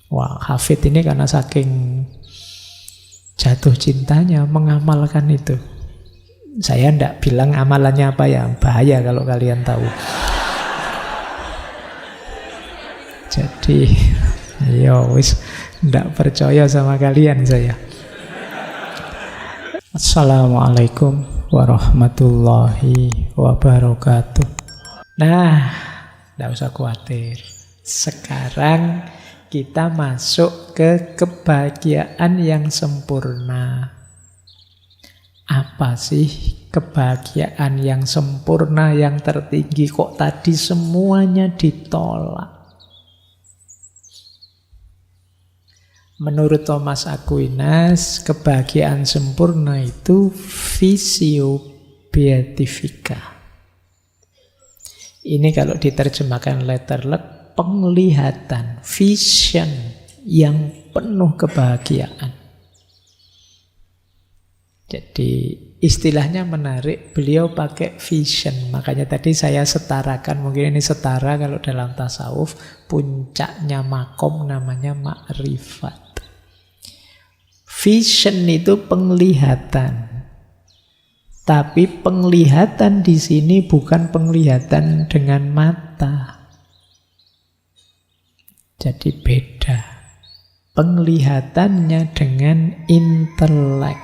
Wah, Hafid ini karena saking jatuh cintanya mengamalkan itu. Saya ndak bilang amalannya apa ya, bahaya kalau kalian tahu. Jadi, ya wis ndak percaya sama kalian saya. Assalamualaikum warahmatullahi wabarakatuh. Nah, ndak usah khawatir. Sekarang kita masuk ke kebahagiaan yang sempurna. Apa sih kebahagiaan yang sempurna, yang tertinggi? Kok tadi semuanya ditolak? Menurut Thomas Aquinas, kebahagiaan sempurna itu visio beatifica. Ini kalau diterjemahkan letterlek, penglihatan, vision yang penuh kebahagiaan. Jadi istilahnya menarik, beliau pakai vision. Makanya tadi saya setarakan, mungkin ini setara kalau dalam tasawuf, puncaknya makom namanya ma'rifat. Vision itu penglihatan. Tapi penglihatan di sini bukan penglihatan dengan mata. Jadi beda. Penglihatannya dengan intelek.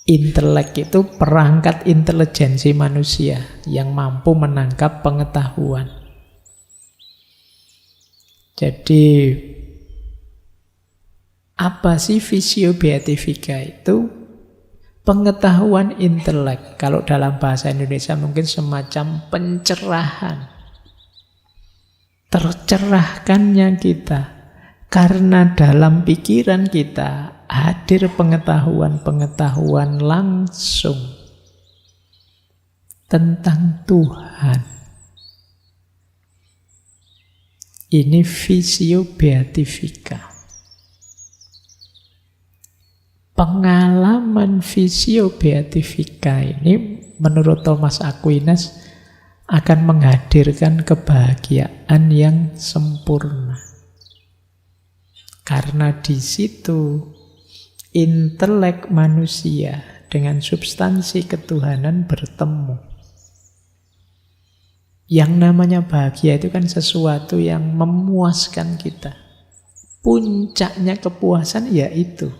Intelek itu perangkat intelijensi manusia yang mampu menangkap pengetahuan. Jadi, apa sih visio beatifica itu? Pengetahuan intelek. Kalau dalam bahasa Indonesia mungkin semacam pencerahan. Tercerahkannya kita. Karena dalam pikiran kita hadir pengetahuan-pengetahuan langsung tentang Tuhan. Ini visio beatifica. Pengalaman visio beatifica ini menurut Thomas Aquinas akan menghadirkan kebahagiaan yang sempurna. Karena di situ intelek manusia dengan substansi ketuhanan bertemu. Yang namanya bahagia itu kan sesuatu yang memuaskan kita. Puncaknya kepuasan ya itu.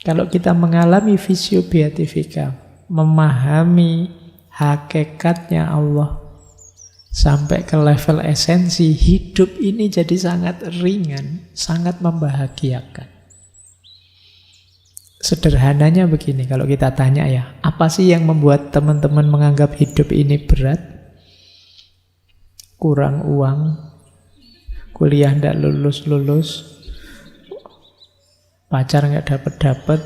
Kalau kita mengalami visio beatifica, memahami hakikatnya Allah, sampai ke level esensi, hidup ini jadi sangat ringan, sangat membahagiakan. Sederhananya begini, kalau kita tanya ya, apa sih yang membuat teman-teman menganggap hidup ini berat? Kurang uang, kuliah ndak lulus-lulus, pacar nggak dapet-dapet,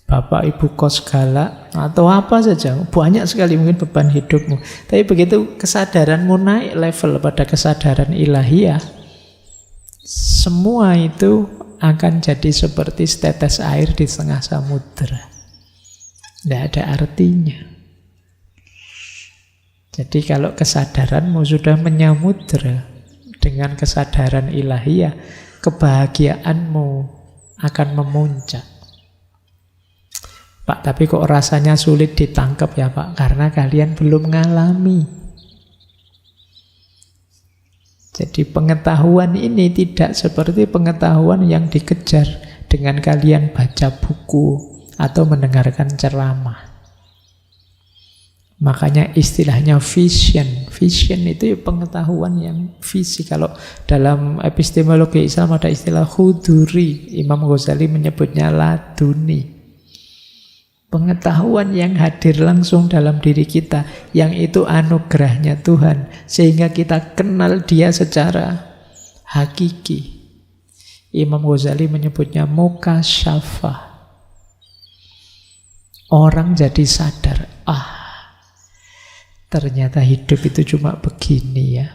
bapak ibu kos galak, atau apa saja. Banyak sekali mungkin beban hidupmu. Tapi begitu kesadaranmu naik level pada kesadaran ilahiyah, semua itu akan jadi seperti setetes air di tengah samudera. Tidak ada artinya. Jadi kalau kesadaranmu sudah menyamudra dengan kesadaran ilahiyah, kebahagiaanmu akan memuncak. Pak, tapi kok rasanya sulit ditangkap ya Pak? Karena kalian belum ngalami. Jadi pengetahuan ini tidak seperti pengetahuan yang dikejar dengan kalian baca buku atau mendengarkan ceramah. Makanya istilahnya vision. Vision itu pengetahuan yang visi. Kalau dalam epistemologi Islam ada istilah huduri. Imam Ghazali menyebutnya laduni. Pengetahuan yang hadir langsung dalam diri kita, yang itu anugerahnya Tuhan, sehingga kita kenal dia secara hakiki. Imam Ghazali menyebutnya mukasyafah. Orang jadi sadar, ternyata hidup itu cuma begini ya.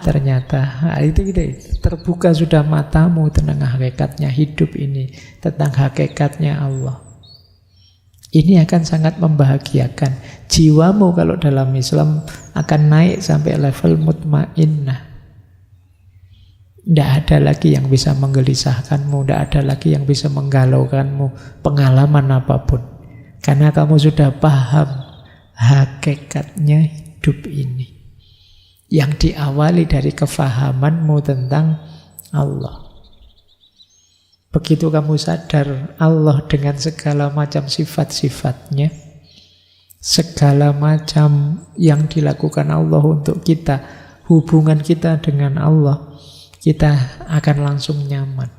Ternyata itu terbuka sudah matamu tentang hakikatnya hidup ini, tentang hakikatnya Allah. Ini akan sangat membahagiakan. Jiwamu kalau dalam Islam akan naik sampai level mutmainnah. Tidak ada lagi yang bisa menggelisahkanmu, tidak ada lagi yang bisa menggalaukanmu, pengalaman apapun. Karena kamu sudah paham hakikatnya hidup ini. Yang diawali dari kefahamanmu tentang Allah. Begitu kamu sadar Allah dengan segala macam sifat-sifatnya, segala macam yang dilakukan Allah untuk kita, hubungan kita dengan Allah, kita akan langsung nyaman.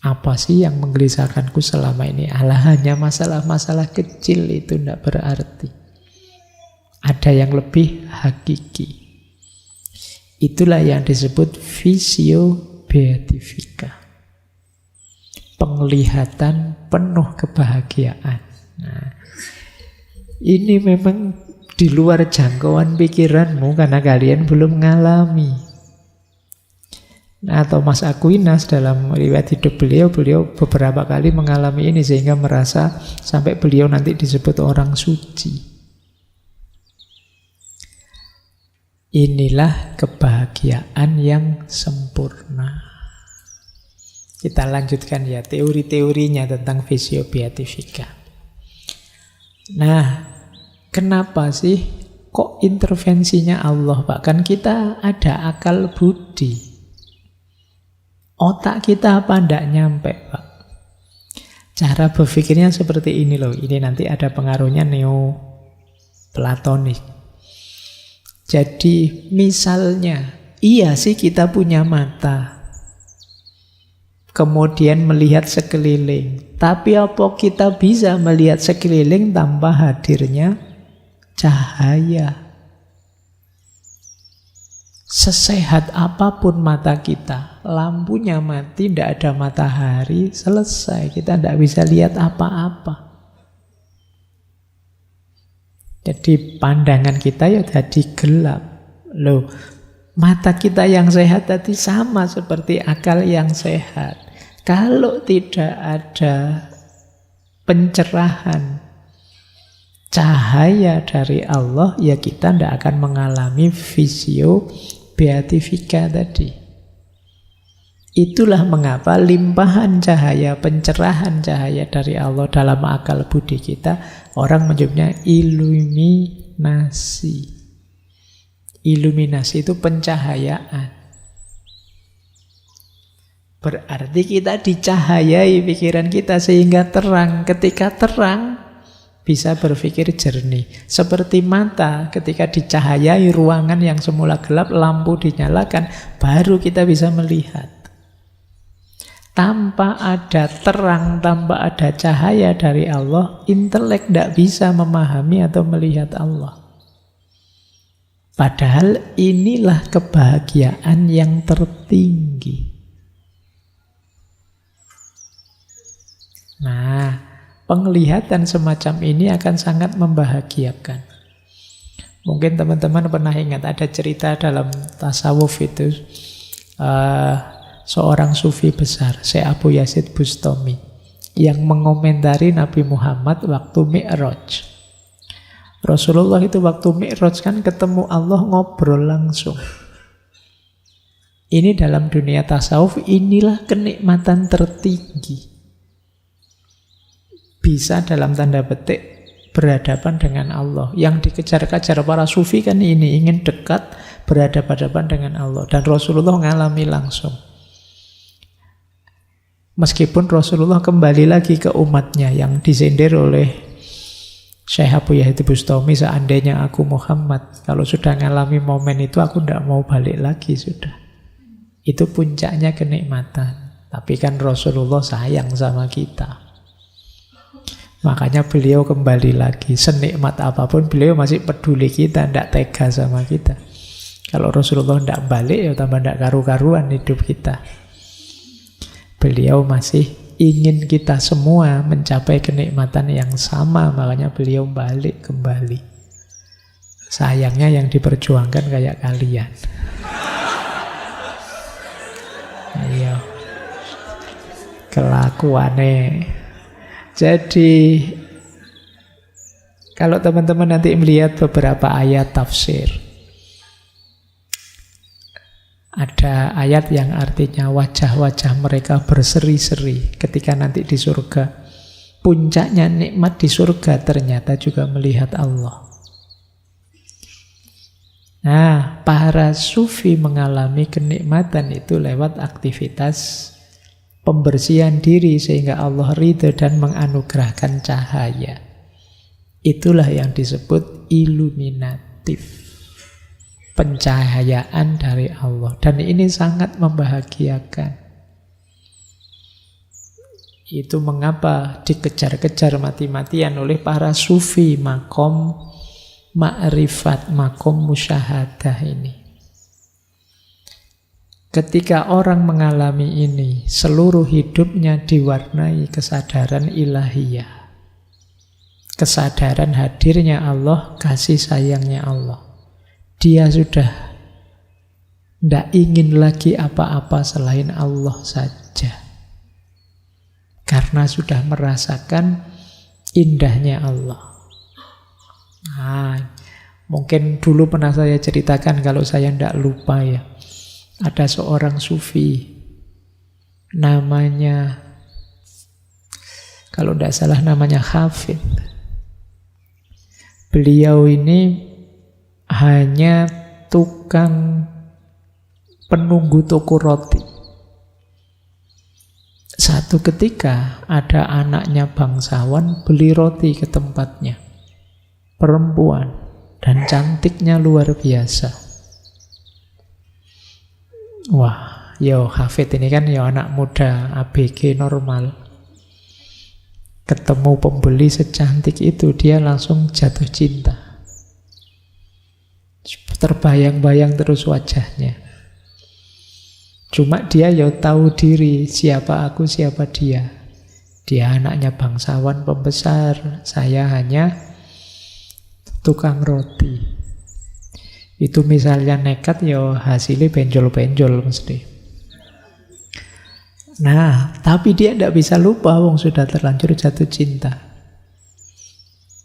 Apa sih yang menggelisahkanku selama ini? Alah, hanya masalah-masalah kecil, itu tidak berarti. Ada yang lebih hakiki. Itulah yang disebut visio beatifika. Penglihatan penuh kebahagiaan. Nah, ini memang di luar jangkauan pikiranmu karena kalian belum mengalami. Nah, Thomas Aquinas dalam riwayat hidup beliau beberapa kali mengalami ini sehingga merasa sampai beliau nanti disebut orang suci. Inilah kebahagiaan yang sempurna. Kita lanjutkan ya teori-teorinya tentang visio beatifika. Nah, kenapa sih kok intervensinya Allah, Pak? Kan kita ada akal budi. Otak kita apa ndak nyampe, Pak? Cara berpikirnya seperti ini loh. Ini nanti ada pengaruhnya neo-platonik. Jadi misalnya, iya sih kita punya mata. Kemudian melihat sekeliling. Tapi apa kita bisa melihat sekeliling tanpa hadirnya cahaya? Sesehat apapun mata kita, lampunya mati, tidak ada matahari, selesai. Kita tidak bisa lihat apa-apa. Jadi pandangan kita ya jadi gelap. Loh, mata kita yang sehat tadi sama seperti akal yang sehat. Kalau tidak ada pencerahan cahaya dari Allah, ya kita tidak akan mengalami visio beatifika tadi. Itulah mengapa limpahan cahaya, pencerahan cahaya dari Allah dalam akal budi kita, orang menyebutnya iluminasi. Iluminasi itu pencahayaan. Berarti kita dicahayai pikiran kita sehingga terang. Ketika terang, bisa berpikir jernih. Seperti mata, ketika dicahayai ruangan yang semula gelap, lampu dinyalakan, baru kita bisa melihat. Tanpa ada terang, tanpa ada cahaya dari Allah, intelek tidak bisa memahami atau melihat Allah. Padahal inilah kebahagiaan yang tertinggi. Nah, penglihatan semacam ini akan sangat membahagiakan. Mungkin teman-teman pernah ingat ada cerita dalam tasawuf itu, seorang sufi besar, Syekh Abu Yazid Bustami, yang mengomentari Nabi Muhammad waktu Mi'raj. Rasulullah itu waktu Mi'raj kan ketemu Allah, ngobrol langsung. Ini dalam dunia tasawuf, inilah kenikmatan tertinggi. Bisa dalam tanda petik berhadapan dengan Allah. Yang dikejar-kejar para sufi kan ini, ingin dekat, berhadapan-hadapan dengan Allah. Dan Rasulullah mengalami langsung. Meskipun Rasulullah kembali lagi ke umatnya yang disindir oleh Syekh Abu Yazid Bustami, seandainya aku Muhammad, kalau sudah mengalami momen itu aku tidak mau balik lagi sudah. Itu puncaknya kenikmatan. Tapi kan Rasulullah sayang sama kita. Makanya beliau kembali lagi. Senikmat apapun beliau masih peduli kita, tidak tega sama kita. Kalau Rasulullah tidak balik, ya tambah tidak karu-karuan hidup kita. Beliau masih ingin kita semua mencapai kenikmatan yang sama, makanya beliau balik kembali. Sayangnya yang diperjuangkan kayak kalian. Ayo, kelakuannya Jadi kalau teman-teman nanti melihat beberapa ayat tafsir, ada ayat yang artinya wajah-wajah mereka berseri-seri ketika nanti di surga. Puncaknya nikmat di surga ternyata juga melihat Allah. Nah, para sufi mengalami kenikmatan itu lewat aktivitas pembersihan diri sehingga Allah ridho dan menganugerahkan cahaya. Itulah yang disebut iluminatif, pencahayaan dari Allah. Dan ini sangat membahagiakan. Itu mengapa dikejar-kejar mati-matian oleh para sufi makom ma'rifat, makom musyahadah ini. Ketika orang mengalami ini, seluruh hidupnya diwarnai kesadaran ilahiyah. Kesadaran hadirnya Allah, kasih sayangnya Allah. Dia sudah tidak ingin lagi apa-apa selain Allah saja. Karena sudah merasakan indahnya Allah. Nah, mungkin dulu pernah saya ceritakan kalau saya tidak lupa ya. Ada seorang sufi, namanya, kalau tidak salah namanya Hafid. Beliau ini hanya tukang penunggu toko roti. Satu ketika ada anaknya bangsawan beli roti ke tempatnya. Perempuan dan cantiknya luar biasa. Wah, yo Hafid ini kan yo anak muda ABG normal. Ketemu pembeli secantik itu, dia langsung jatuh cinta. Terbayang-bayang terus wajahnya. Cuma dia ya tahu diri, siapa aku, siapa dia. Dia anaknya bangsawan pembesar, saya hanya tukang roti. Itu misalnya nekat ya hasilnya benjol-benjol mesti. Nah, tapi dia tidak bisa lupa, wong sudah terlanjur jatuh cinta.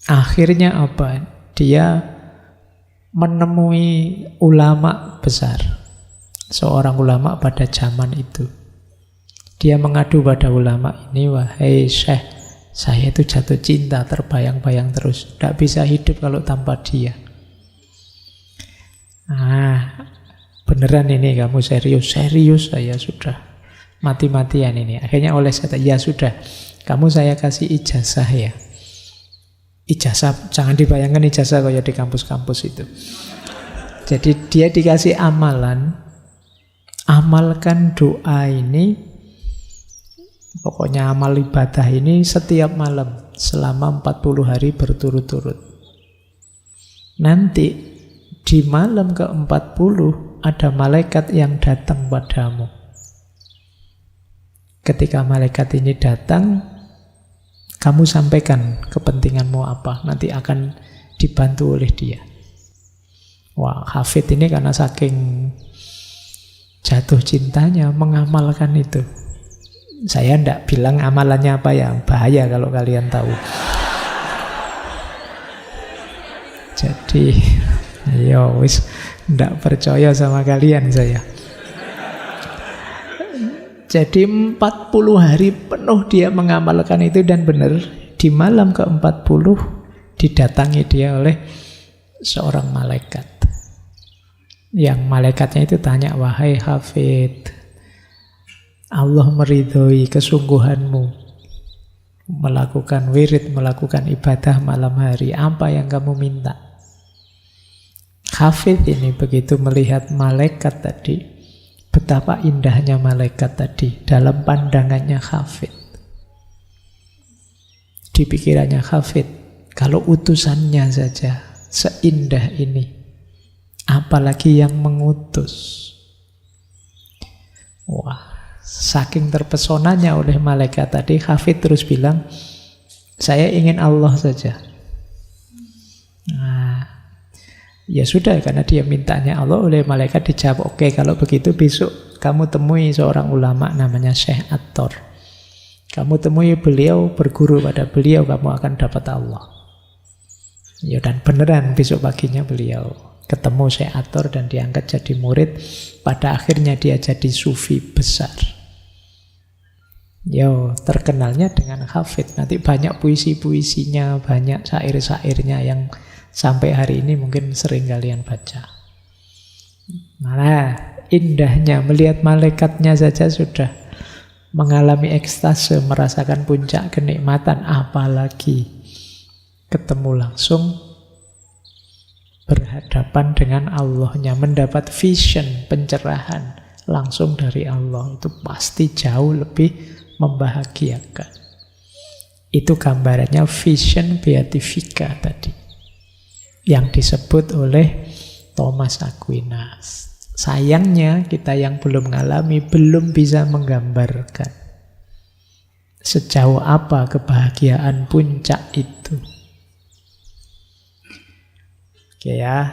Akhirnya apa? Dia menemui ulama besar, seorang ulama pada zaman itu. Dia mengadu pada ulama ini, wahai Syekh, saya itu jatuh cinta, terbayang-bayang terus, tidak bisa hidup kalau tanpa dia. Nah, beneran ini kamu serius? Serius saya sudah. Mati-matian ini. Akhirnya oleh saya, ya sudah, kamu saya kasih ijazah ya. Ijazah, jangan dibayangkan ijazah kayak di kampus-kampus itu. Jadi dia dikasih amalan, amalkan doa ini, pokoknya amal ibadah ini setiap malam selama 40 hari berturut-turut. Nanti di malam ke-40 ada malaikat yang datang padamu. Ketika malaikat ini datang, kamu sampaikan kepentinganmu apa, nanti akan dibantu oleh dia. Wah, Hafid ini karena saking jatuh cintanya mengamalkan itu. Saya tidak bilang amalannya apa ya, bahaya kalau kalian tahu. Jadi, ya wis tidak percaya sama kalian saya. Jadi 40 hari penuh dia mengamalkan itu dan benar di malam ke-40 didatangi dia oleh seorang malaikat. Yang malaikatnya itu tanya, wahai Hafid, Allah meridhoi kesungguhanmu melakukan wirid, melakukan ibadah malam hari. Apa yang kamu minta? Hafid ini begitu melihat malaikat tadi, betapa indahnya malaikat tadi dalam pandangannya Hafid. Di pikirannya Hafid, kalau utusannya saja seindah ini, apalagi yang mengutus. Wah, saking terpesonanya oleh malaikat tadi, Hafid terus bilang, saya ingin Allah saja. Nah, ya sudah, karena dia mintanya Allah, oleh malaikat dijawab, oke, kalau begitu besok kamu temui seorang ulama namanya Syekh At-Tor. Kamu temui beliau, berguru pada beliau, kamu akan dapat Allah. Ya, dan beneran besok paginya beliau ketemu Syekh Ator dan diangkat jadi murid. Pada akhirnya dia jadi sufi besar. Yo, terkenalnya dengan hafid. Nanti banyak puisi-puisinya, banyak syair-syairnya yang sampai hari ini mungkin sering kalian baca. Nah, indahnya melihat malaikatnya saja sudah mengalami ekstase, merasakan puncak kenikmatan, apalagi ketemu langsung, berhadapan dengan Allahnya, mendapat vision, pencerahan langsung dari Allah. Itu pasti jauh lebih membahagiakan. Itu gambarannya vision beatifica tadi, yang disebut oleh Thomas Aquinas. Sayangnya kita yang belum mengalami belum bisa menggambarkan sejauh apa kebahagiaan puncak itu. Oke ya,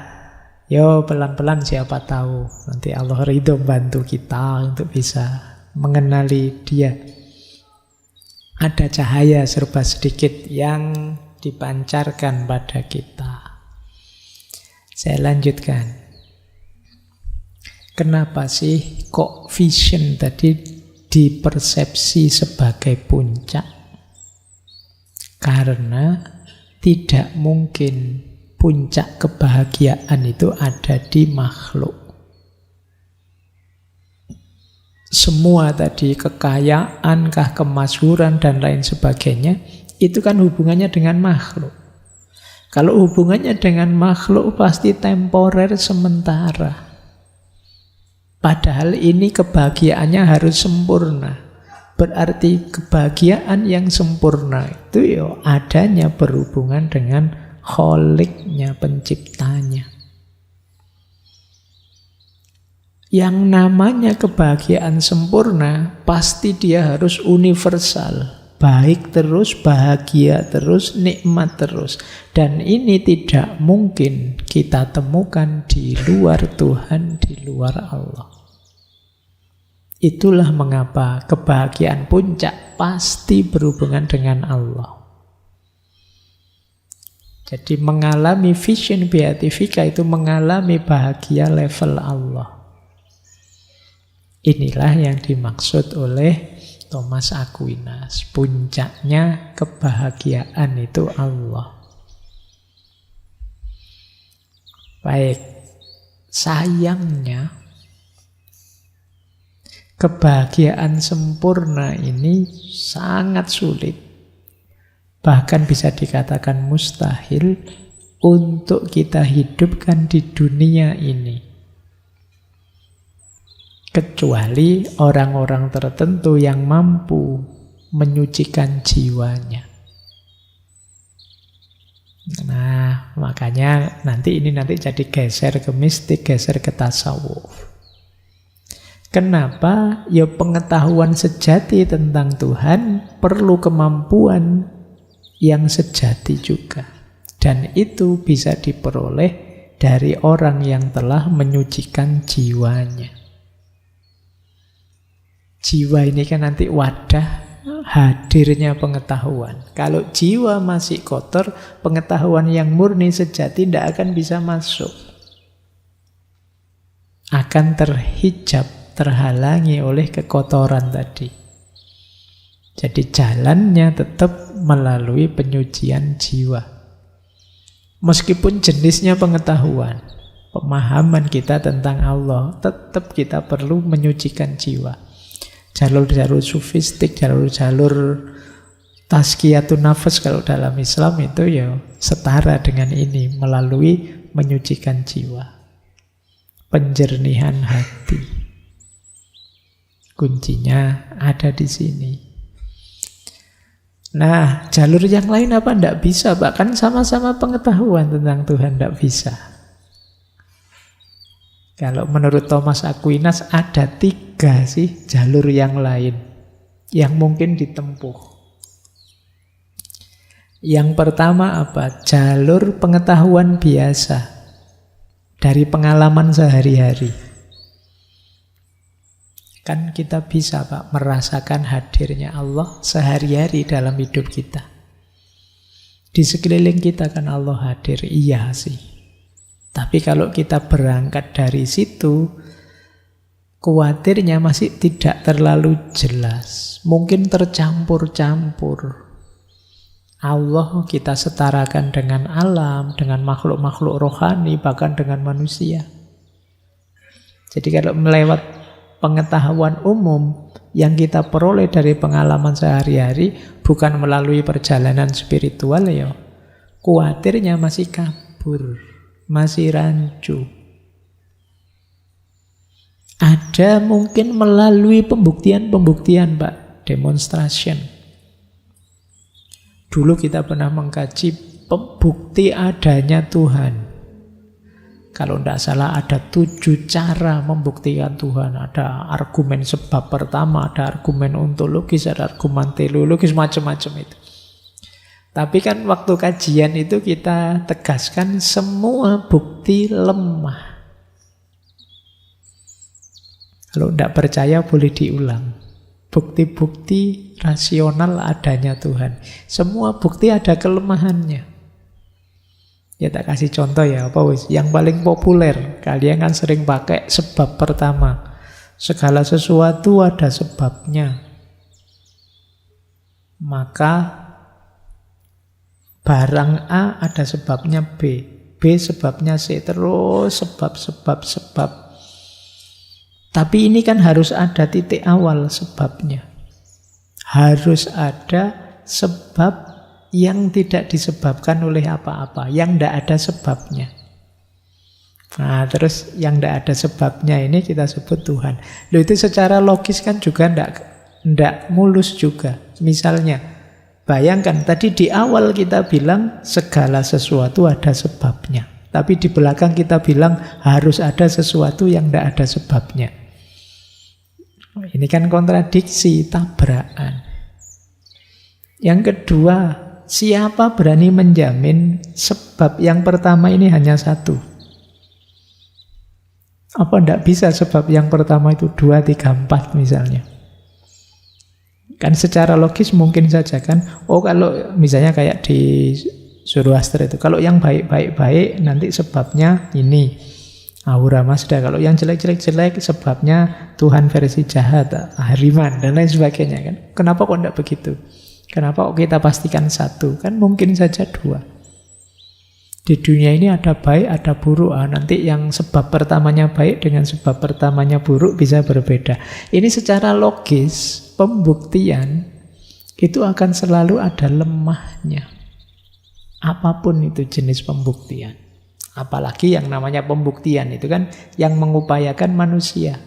yo pelan-pelan siapa tahu nanti Allah ridho bantu kita untuk bisa mengenali dia. Ada cahaya serba sedikit yang dipancarkan pada kita. Saya lanjutkan. Kenapa sih kok vision tadi dipersepsi sebagai puncak? Karena tidak mungkin puncak kebahagiaan itu ada di makhluk. Semua tadi, kekayaan, kemasyhuran, dan lain sebagainya, itu kan hubungannya dengan makhluk. Kalau hubungannya dengan makhluk pasti temporer, sementara. Padahal ini kebahagiaannya harus sempurna. Berarti kebahagiaan yang sempurna itu ya adanya berhubungan dengan Kholiknya, penciptanya. Yang namanya kebahagiaan sempurna pasti dia harus universal, baik terus, bahagia terus, nikmat terus. Dan ini tidak mungkin kita temukan di luar Tuhan, di luar Allah. Itulah mengapa kebahagiaan puncak pasti berhubungan dengan Allah. Jadi mengalami vision beatifica itu mengalami bahagia level Allah. Inilah yang dimaksud oleh Thomas Aquinas. Puncaknya kebahagiaan itu Allah. Baik, sayangnya kebahagiaan sempurna ini sangat sulit. Bahkan bisa dikatakan mustahil untuk kita hidupkan di dunia ini. Kecuali orang-orang tertentu yang mampu menyucikan jiwanya. Nah, makanya nanti jadi geser ke mistik, geser ke tasawuf. Kenapa? Ya pengetahuan sejati tentang Tuhan perlu kemampuan yang sejati juga. Dan itu bisa diperoleh dari orang yang telah menyucikan jiwanya. Jiwa ini kan nanti wadah hadirnya pengetahuan. Kalau jiwa masih kotor, pengetahuan yang murni sejati tidak akan bisa masuk. Akan terhijab, terhalangi oleh kekotoran tadi. Jadi jalannya tetap melalui penyucian jiwa. Meskipun jenisnya pengetahuan, pemahaman kita tentang Allah, tetap kita perlu menyucikan jiwa. Jalur-jalur sufistik, jalur-jalur tazkiyatun nafas kalau dalam Islam itu ya setara dengan ini, melalui menyucikan jiwa. Penjernihan hati. Kuncinya ada di sini. Nah, jalur yang lain apa? Tidak bisa, bahkan sama-sama pengetahuan tentang Tuhan tidak bisa. Kalau menurut Thomas Aquinas ada 3 sih jalur yang lain yang mungkin ditempuh. Yang pertama apa? Jalur pengetahuan biasa dari pengalaman sehari-hari. Kan kita bisa Pak merasakan hadirnya Allah sehari-hari dalam hidup kita. Di sekeliling kita kan Allah hadir, iya sih. Tapi kalau kita berangkat dari situ, khawatirnya masih tidak terlalu jelas. Mungkin tercampur-campur. Allah kita setarakan dengan alam, dengan makhluk-makhluk rohani, bahkan dengan manusia. Jadi kalau melewat pengetahuan umum yang kita peroleh dari pengalaman sehari-hari, bukan melalui perjalanan spiritual ya, khawatirnya masih kabur, masih rancu. Ada mungkin melalui pembuktian-pembuktian Pak, demonstration. Dulu kita pernah mengkaji pembukti adanya Tuhan. Kalau tidak salah ada 7 cara membuktikan Tuhan. Ada argumen sebab pertama, ada argumen ontologis, ada argumen teleologis, macam-macam itu. Tapi kan waktu kajian itu kita tegaskan semua bukti lemah. Kalau tidak percaya boleh diulang. Bukti-bukti rasional adanya Tuhan. Semua bukti ada kelemahannya. Ya tak kasih contoh ya, apa wis? Yang paling populer, kalian kan sering pakai sebab pertama. Segala sesuatu ada sebabnya. Maka barang A ada sebabnya B. B sebabnya C, terus sebab. Tapi ini kan harus ada titik awal sebabnya. Harus ada sebab yang tidak disebabkan oleh apa-apa, yang tidak ada sebabnya. Nah, terus yang tidak ada sebabnya ini kita sebut Tuhan. Loh, itu secara logis kan juga tidak mulus juga. Misalnya, bayangkan tadi di awal kita bilang segala sesuatu ada sebabnya. Tapi di belakang kita bilang harus ada sesuatu yang tidak ada sebabnya. Ini kan kontradiksi, tabrakan. Yang kedua, siapa berani menjamin sebab yang pertama ini hanya satu? Apa tidak bisa sebab yang pertama itu 2, 3, 4 misalnya? Kan secara logis mungkin saja kan. Oh, kalau misalnya kayak di Zoroaster itu, kalau yang baik-baik nanti sebabnya ini Ahura Mazda. Kalau yang jelek sebabnya Tuhan versi jahat, Ahriman dan lain sebagainya kan. Kenapa kok tidak begitu? Kenapa kok kita pastikan satu? Kan mungkin saja 2. Di dunia ini ada baik, ada buruk. Nanti yang sebab pertamanya baik dengan sebab pertamanya buruk bisa berbeda. Ini secara logis, pembuktian itu akan selalu ada lemahnya. Apapun itu jenis pembuktian. Apalagi yang namanya pembuktian itu kan yang mengupayakan manusia.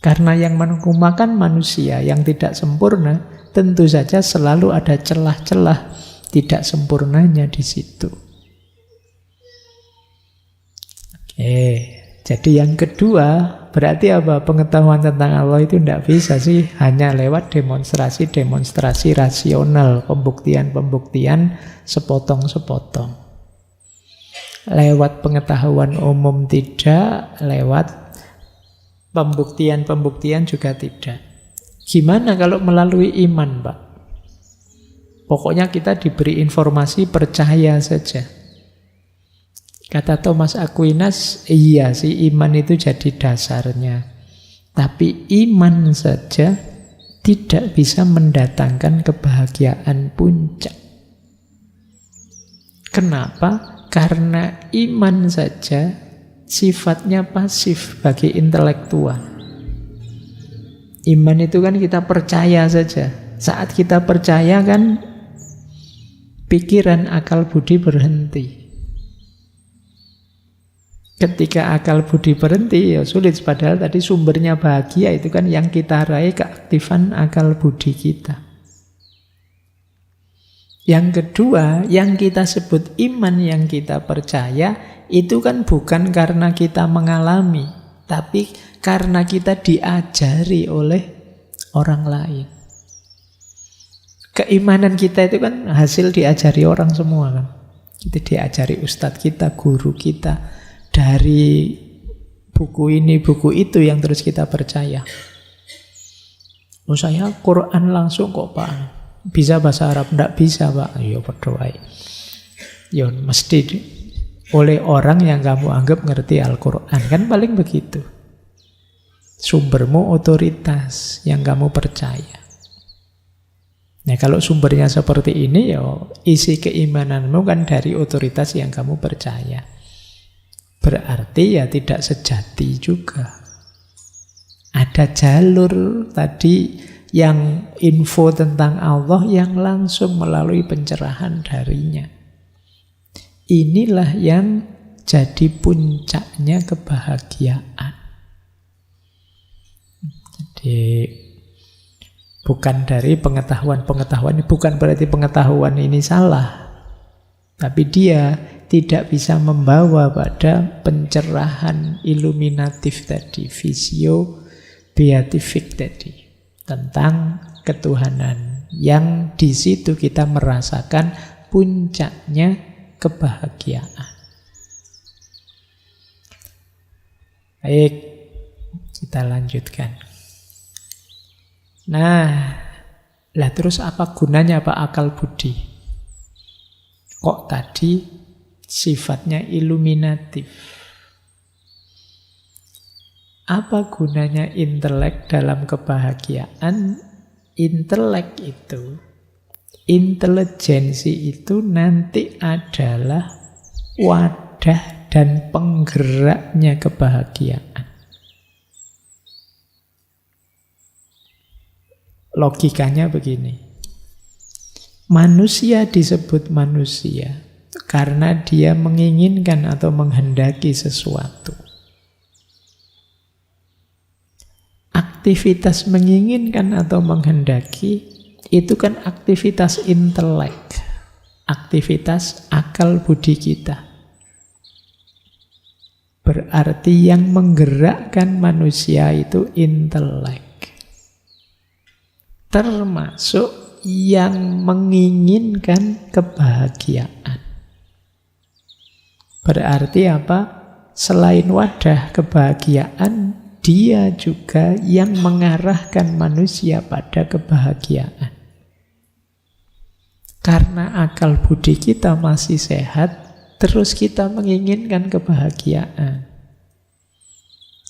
Karena yang mengupayakan manusia yang tidak sempurna, tentu saja selalu ada celah-celah tidak sempurnanya di situ. Oke, jadi yang kedua berarti apa? Pengetahuan tentang Allah itu tidak bisa sih hanya lewat demonstrasi rasional, pembuktian sepotong-sepotong. Lewat pengetahuan umum tidak, lewat pembuktian juga tidak. Gimana kalau melalui iman, Pak? Pokoknya kita diberi informasi, percaya saja. Kata Thomas Aquinas, iya sih iman itu jadi dasarnya. Tapi iman saja tidak bisa mendatangkan kebahagiaan puncak. Kenapa? Karena iman saja sifatnya pasif bagi intelektual. Iman itu kan kita percaya saja. Saat kita percaya kan pikiran, akal, budi berhenti. Ketika akal budi berhenti ya sulit. Padahal tadi sumbernya bahagia itu kan yang kita raih keaktifan akal budi kita. Yang kedua, yang kita sebut iman, yang kita percaya, itu kan bukan karena kita mengalami, tapi karena kita diajari oleh orang lain. Keimanan kita itu kan hasil diajari orang semua kan. Kita diajari ustadz kita, guru kita, dari buku ini, buku itu yang terus kita percaya. Oh saya Quran langsung kok Pak. Bisa bahasa Arab? Nggak bisa Pak. Ya padha wae. Ya mesti oleh orang yang kamu anggap ngerti Al-Quran. Kan paling begitu. Sumbermu otoritas yang kamu percaya. Nah kalau sumbernya seperti ini, ya isi keimananmu kan dari otoritas yang kamu percaya. Berarti ya tidak sejati juga. Ada jalur tadi yang info tentang Allah yang langsung melalui pencerahan darinya. Inilah yang jadi puncaknya kebahagiaan. Jadi bukan dari pengetahuan, bukan berarti pengetahuan ini salah. Tapi dia tidak bisa membawa pada pencerahan iluminatif tadi, visio beatific tadi, tentang ketuhanan yang di situ kita merasakan puncaknya kebahagiaan. Baik, kita lanjutkan. Nah, lah terus apa gunanya Pak akal budi? Kok tadi sifatnya iluminatif? Apa gunanya intelek dalam kebahagiaan? Intelek itu, intelijensi itu nanti adalah wadah dan penggeraknya kebahagiaan. Logikanya begini. Manusia disebut manusia karena dia menginginkan atau menghendaki sesuatu. Aktivitas menginginkan atau menghendaki itu kan aktivitas intelek, aktivitas akal budi kita. Berarti yang menggerakkan manusia itu intelek. Termasuk yang menginginkan kebahagiaan. Berarti apa? Selain wadah kebahagiaan, dia juga yang mengarahkan manusia pada kebahagiaan. Karena akal budi kita masih sehat, terus kita menginginkan kebahagiaan.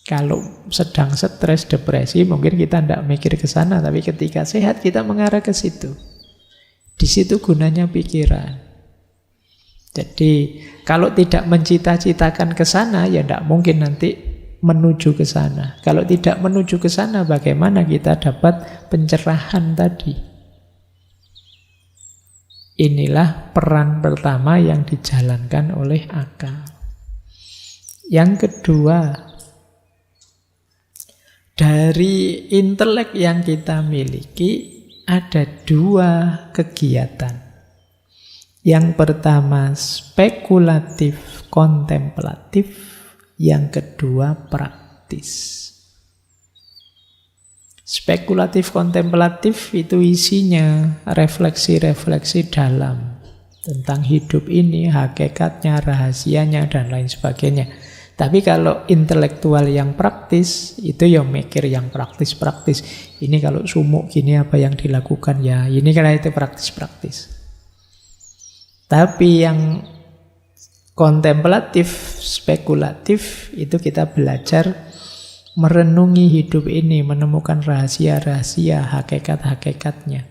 Kalau sedang stres, depresi, mungkin kita tidak mikir ke sana, tapi ketika sehat kita mengarah ke situ. Di situ gunanya pikiran. Jadi kalau tidak mencita-citakan ke sana, ya tidak mungkin nanti menuju ke sana. Kalau tidak menuju ke sana, bagaimana kita dapat pencerahan tadi? Inilah peran pertama yang dijalankan oleh akal. Yang kedua, dari intelek yang kita miliki ada dua kegiatan. Yang pertama spekulatif kontemplatif, yang kedua praktis. Spekulatif kontemplatif itu isinya refleksi-refleksi dalam tentang hidup ini, hakikatnya, rahasianya, dan lain sebagainya. Tapi kalau intelektual yang praktis, itu ya mikir yang praktis-praktis. Ini kalau sumuk gini apa yang dilakukan, ya ini karena itu praktis-praktis. Tapi yang kontemplatif, spekulatif, itu kita belajar merenungi hidup ini, menemukan rahasia-rahasia, hakikat-hakikatnya.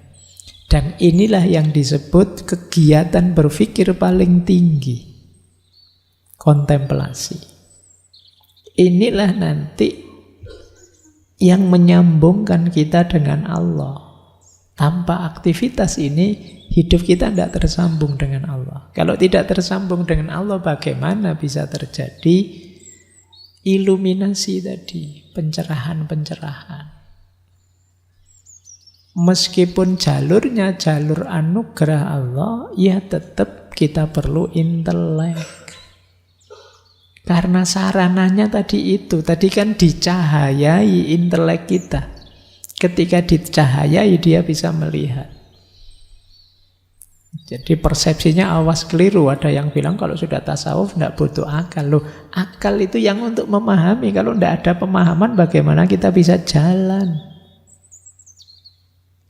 Dan inilah yang disebut kegiatan berpikir paling tinggi. Kontemplasi. Inilah nanti yang menyambungkan kita dengan Allah. Tanpa aktivitas ini, hidup kita tidak tersambung dengan Allah. Kalau tidak tersambung dengan Allah, bagaimana bisa terjadi iluminasi tadi, pencerahan-pencerahan? Meskipun jalurnya jalur anugerah Allah, ya tetap kita perlu intelek. Karena sarananya tadi itu, tadi kan dicahayai intelek kita. Ketika dicahayai dia bisa melihat. Jadi persepsinya awas keliru. Ada yang bilang kalau sudah tasawuf tidak butuh akal. Loh, akal itu yang untuk memahami. Kalau tidak ada pemahaman bagaimana kita bisa jalan?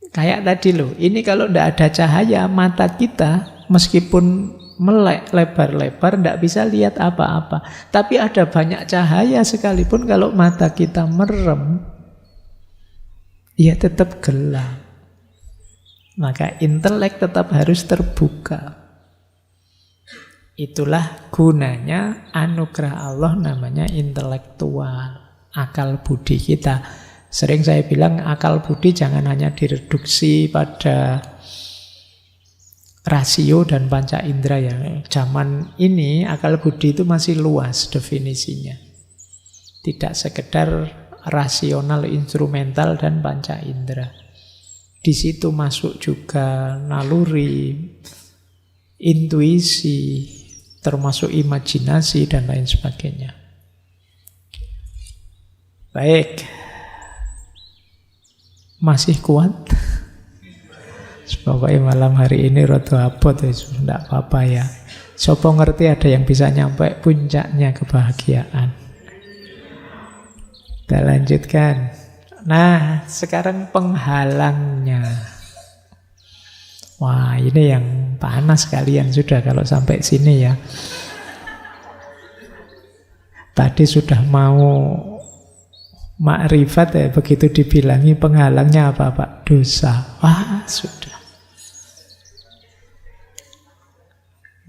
Kayak tadi loh, ini kalau tidak ada cahaya, mata kita meskipun melek lebar-lebar tidak bisa lihat apa-apa. Tapi ada banyak cahaya sekalipun kalau mata kita merem, ya tetap gelap. Maka intelek tetap harus terbuka. Itulah gunanya anugerah Allah namanya intelektual, akal budi kita. Sering saya bilang akal budi jangan hanya direduksi pada rasio dan panca indera ya. Zaman ini akal budi itu masih luas definisinya. Tidak sekedar rasional, instrumental, dan panca indera. Di situ masuk juga naluri, intuisi, termasuk imajinasi dan lain sebagainya. Baik. Masih kuat? Pokoknya malam hari ini rada abot, tidak apa-apa ya. Sopo ngerti ada yang bisa nyampe puncaknya kebahagiaan. Kita lanjutkan. Nah, sekarang penghalangnya. Wah, ini yang panas kalian sudah kalau sampai sini ya. Tadi sudah mau makrifat ya, begitu dibilangi penghalangnya apa Pak? Dosa. Wah, sudah.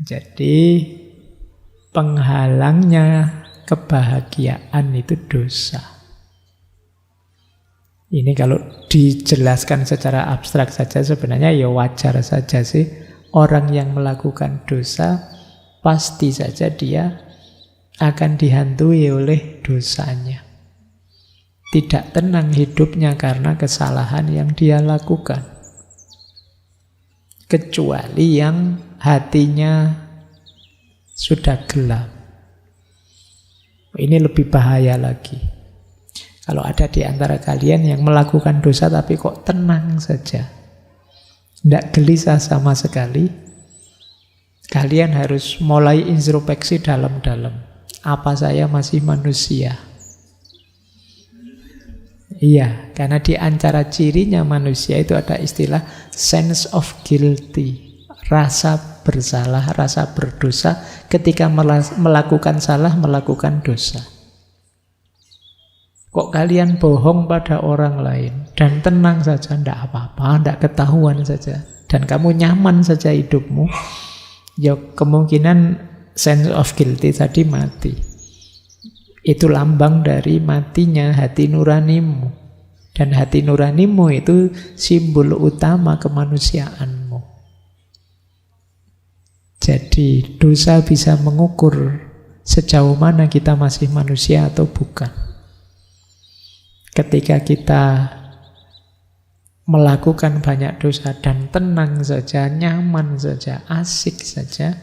Jadi penghalangnya kebahagiaan itu dosa. Ini kalau dijelaskan secara abstrak saja sebenarnya ya wajar saja sih. Orang yang melakukan dosa pasti saja dia akan dihantui oleh dosanya. Tidak tenang hidupnya karena kesalahan yang dia lakukan. Kecuali yang hatinya sudah gelap. Ini lebih bahaya lagi. Kalau ada di antara kalian yang melakukan dosa tapi kok tenang saja, tidak gelisah sama sekali, kalian harus mulai introspeksi dalam-dalam. Apa saya masih manusia? Iya, karena di antara cirinya manusia itu ada istilah sense of guilty, rasa bersalah, rasa berdosa ketika melakukan salah, melakukan dosa. Kok kalian bohong pada orang lain dan tenang saja, tidak apa-apa, tidak ketahuan saja, dan kamu nyaman saja hidupmu, ya kemungkinan sense of guilty tadi mati. Itu lambang dari matinya hati nuranimu. Dan hati nuranimu itu simbol utama kemanusiaanmu. Jadi dosa bisa mengukur sejauh mana kita masih manusia atau bukan. Ketika kita melakukan banyak dosa dan tenang saja, nyaman saja, asik saja,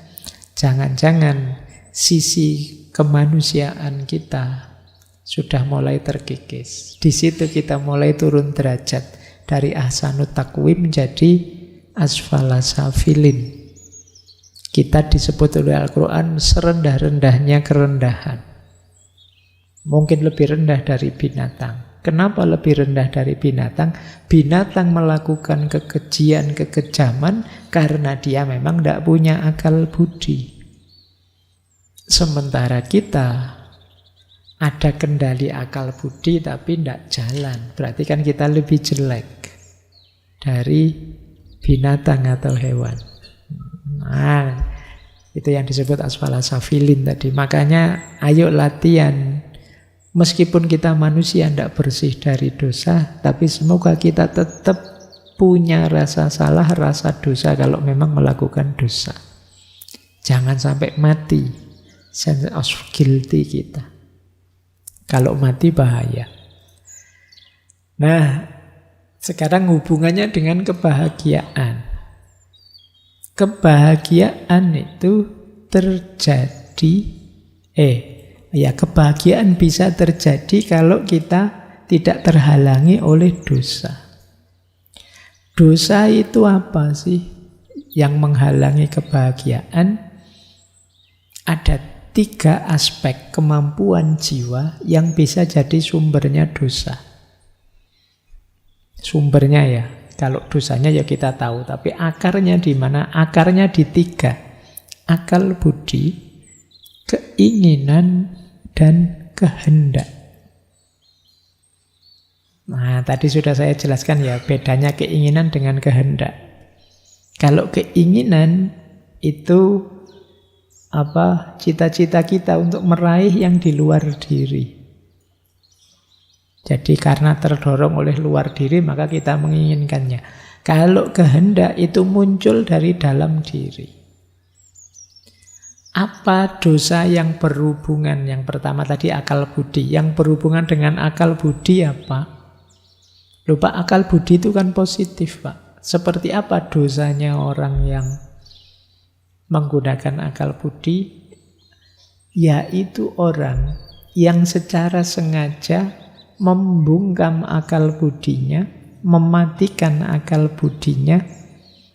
jangan-jangan sisi kemanusiaan kita sudah mulai terkikis. Di situ kita mulai turun derajat dari ahsanut taqwim menjadi asfala safilin. Kita disebut oleh Al-Quran serendah-rendahnya kerendahan. Mungkin lebih rendah dari binatang. Kenapa lebih rendah dari binatang? Binatang melakukan kekejian, kekejaman karena dia memang tidak punya akal budi. Sementara kita ada kendali akal budi tapi tidak jalan. Berarti kan kita lebih jelek dari binatang atau hewan. Nah, itu yang disebut asfala safilin tadi. Makanya ayo latihan. Meskipun kita manusia tidak bersih dari dosa, tapi semoga kita tetap punya rasa salah, rasa dosa kalau memang melakukan dosa. Jangan sampai mati sense of guilty kita. Kalau mati bahaya. Nah, sekarang hubungannya dengan kebahagiaan. Kebahagiaan itu terjadi kebahagiaan bisa terjadi kalau kita tidak terhalangi oleh dosa. Dosa itu apa sih yang menghalangi kebahagiaan? Ada 3 aspek kemampuan jiwa yang bisa jadi sumbernya dosa. Sumbernya ya, Kalau dosanya ya kita tahu, tapi akarnya di mana? Akarnya di 3. Akal budi, keinginan, dan kehendak. Nah, tadi sudah saya jelaskan ya, bedanya keinginan dengan kehendak. Kalau keinginan itu cita-cita kita untuk meraih yang di luar diri. Jadi karena terdorong oleh luar diri, maka kita menginginkannya. Kalau kehendak itu muncul dari dalam diri. Apa dosa yang berhubungan? Yang pertama tadi akal budi. Yang berhubungan dengan akal budi apa? Lupa, akal budi itu kan positif, Pak. Seperti apa dosanya orang yang menggunakan akal budi? Yaitu orang yang secara sengaja membungkam akal budinya, mematikan akal budinya,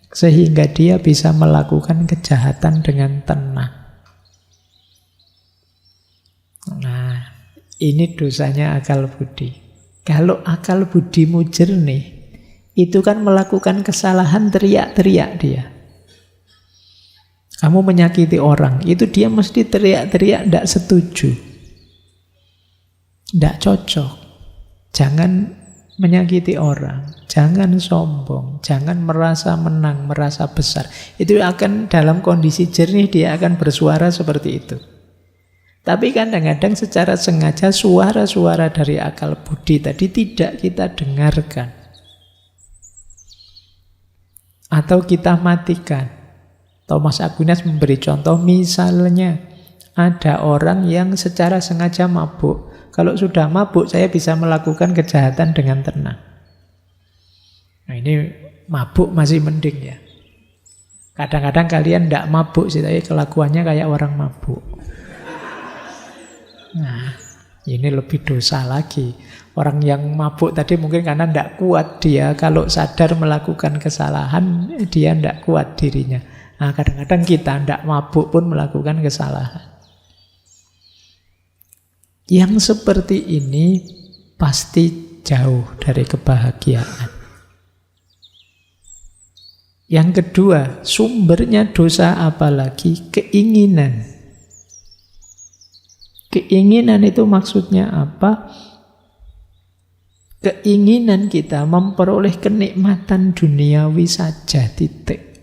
sehingga dia bisa melakukan kejahatan dengan tenang. Nah, ini dosanya akal budi. Kalau akal budimu jernih, itu kan melakukan kesalahan teriak-teriak dia. Kamu menyakiti orang, itu dia mesti teriak-teriak, tidak setuju. Tidak cocok. Jangan menyakiti orang, jangan sombong, jangan merasa menang, merasa besar. Itu akan dalam kondisi jernih dia akan bersuara seperti itu. Tapi kadang-kadang secara sengaja suara-suara dari akal budi tadi tidak kita dengarkan. Atau kita matikan. Thomas Aquinas memberi contoh, misalnya ada orang yang secara sengaja mabuk. Kalau sudah mabuk, saya bisa melakukan kejahatan dengan tenang. Nah, ini mabuk masih mending ya. Kadang-kadang kalian tidak mabuk sih, tapi kelakuannya kayak orang mabuk. Nah, ini lebih dosa lagi. Orang yang mabuk tadi mungkin karena tidak kuat dia, kalau sadar melakukan kesalahan, dia tidak kuat dirinya. Nah, kadang-kadang kita tidak mabuk pun melakukan kesalahan. Yang seperti ini pasti jauh dari kebahagiaan. Yang kedua, sumbernya dosa apalagi? Keinginan. Keinginan itu maksudnya apa? Keinginan kita memperoleh kenikmatan duniawi saja, titik.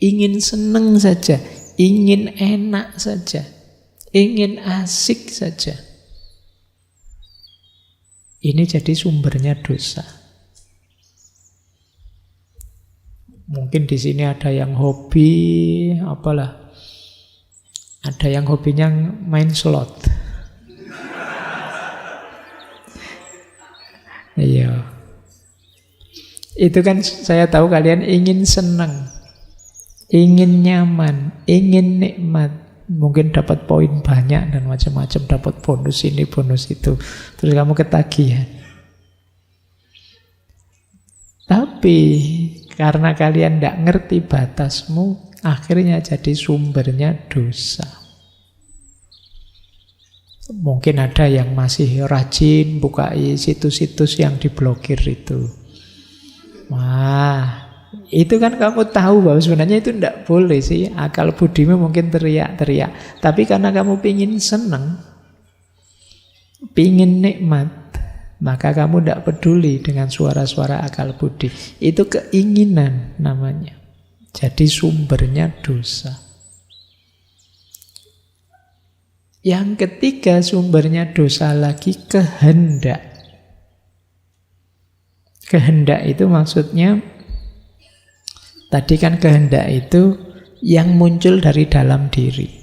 Ingin seneng saja, ingin enak saja, ingin asik saja. Ini jadi sumbernya dosa. Mungkin di sini ada yang hobi, ada yang hobinya main slot. Iya. Itu kan saya tahu kalian ingin senang, ingin nyaman, ingin nikmat. Mungkin dapat poin banyak dan macam-macam, dapat bonus ini, bonus itu. Terus kamu ketagihan. Tapi karena kalian tidak ngerti batasmu, akhirnya jadi sumbernya dosa. Mungkin ada yang masih rajin buka situs-situs yang diblokir itu. Wah, itu kan kamu tahu bahwa sebenarnya itu tidak boleh sih. Akal budimu mungkin teriak-teriak. Tapi karena kamu pingin senang, pingin nikmat, maka kamu tidak peduli dengan suara-suara akal budi. Itu keinginan namanya. Jadi sumbernya dosa. Yang ketiga sumbernya dosa lagi, kehendak. Kehendak itu maksudnya, tadi kan kehendak itu yang muncul dari dalam diri.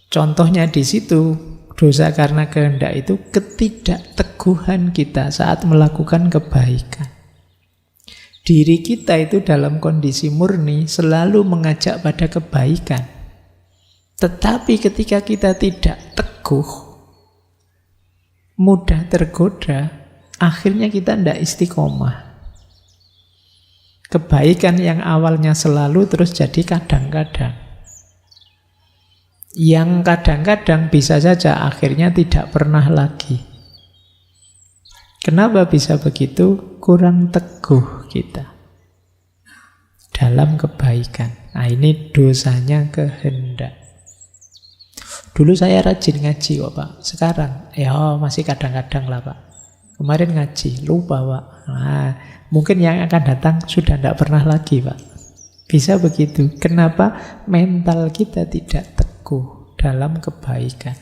Contohnya di situ, dosa karena kehendak itu ketidakteguhan kita saat melakukan kebaikan. Diri kita itu dalam kondisi murni selalu mengajak pada kebaikan. Tetapi ketika kita tidak teguh, mudah tergoda, akhirnya kita tidak istiqomah. Kebaikan yang awalnya selalu terus jadi kadang-kadang. Yang kadang-kadang bisa saja akhirnya tidak pernah lagi. Kenapa bisa begitu? Kurang teguh kita dalam kebaikan. Nah, ini dosanya kehendak. Dulu saya rajin ngaji kok Pak. Sekarang ya masih kadang-kadang lah Pak. Kemarin ngaji, lupa Pak. Nah, mungkin yang akan datang sudah tidak pernah lagi Pak. Bisa begitu. Kenapa? Mental kita tidak teguh dalam kebaikan.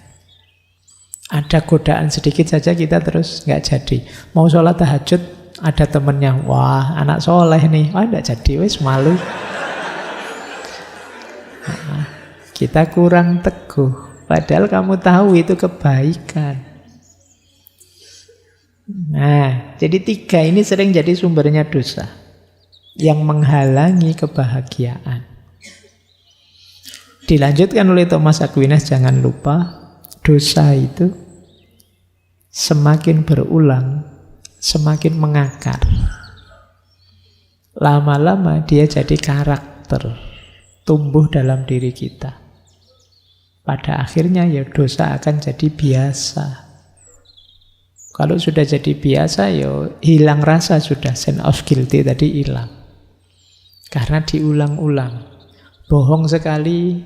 Ada godaan sedikit saja kita terus nggak jadi. Mau sholat tahajud, ada temennya, wah anak soleh nih, wah nggak jadi, wis malu. Nah, kita kurang teguh, padahal kamu tahu itu kebaikan. Nah, jadi 3 ini sering jadi sumbernya dosa yang menghalangi kebahagiaan. Dilanjutkan oleh Thomas Aquinas, jangan lupa, dosa itu semakin berulang, semakin mengakar. Lama-lama dia jadi karakter, tumbuh dalam diri kita. Pada akhirnya ya dosa akan jadi biasa. Kalau sudah jadi biasa ya hilang rasa sudah, sense of guilty tadi hilang. Karena diulang-ulang. Bohong sekali,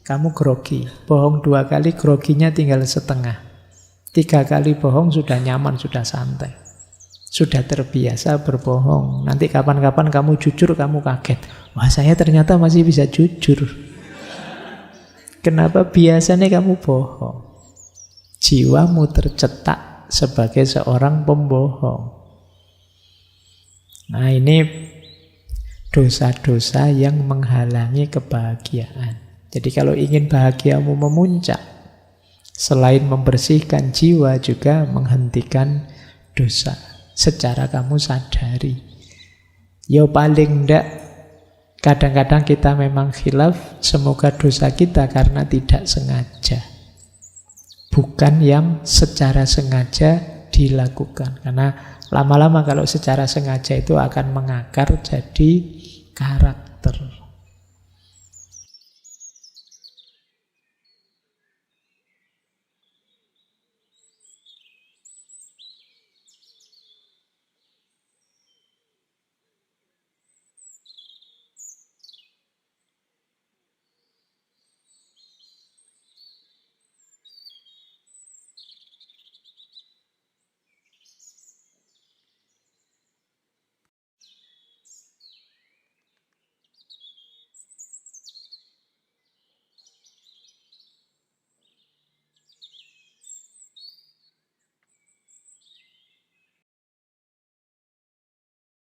kamu grogi. Bohong 2 kali, groginya tinggal setengah. 3 kali bohong sudah nyaman, sudah santai. Sudah terbiasa berbohong. Nanti kapan-kapan kamu jujur, kamu kaget. Wah, saya ternyata masih bisa jujur. Kenapa? Biasanya kamu bohong. Jiwamu tercetak sebagai seorang pembohong. Nah, ini dosa-dosa yang menghalangi kebahagiaan. Jadi kalau ingin bahagiamu memuncak, selain membersihkan jiwa juga menghentikan dosa secara kamu sadari. Ya paling enggak kadang-kadang kita memang khilaf, semoga dosa kita karena tidak sengaja, bukan yang secara sengaja dilakukan. Karena lama-lama kalau secara sengaja itu akan mengakar jadi karakter.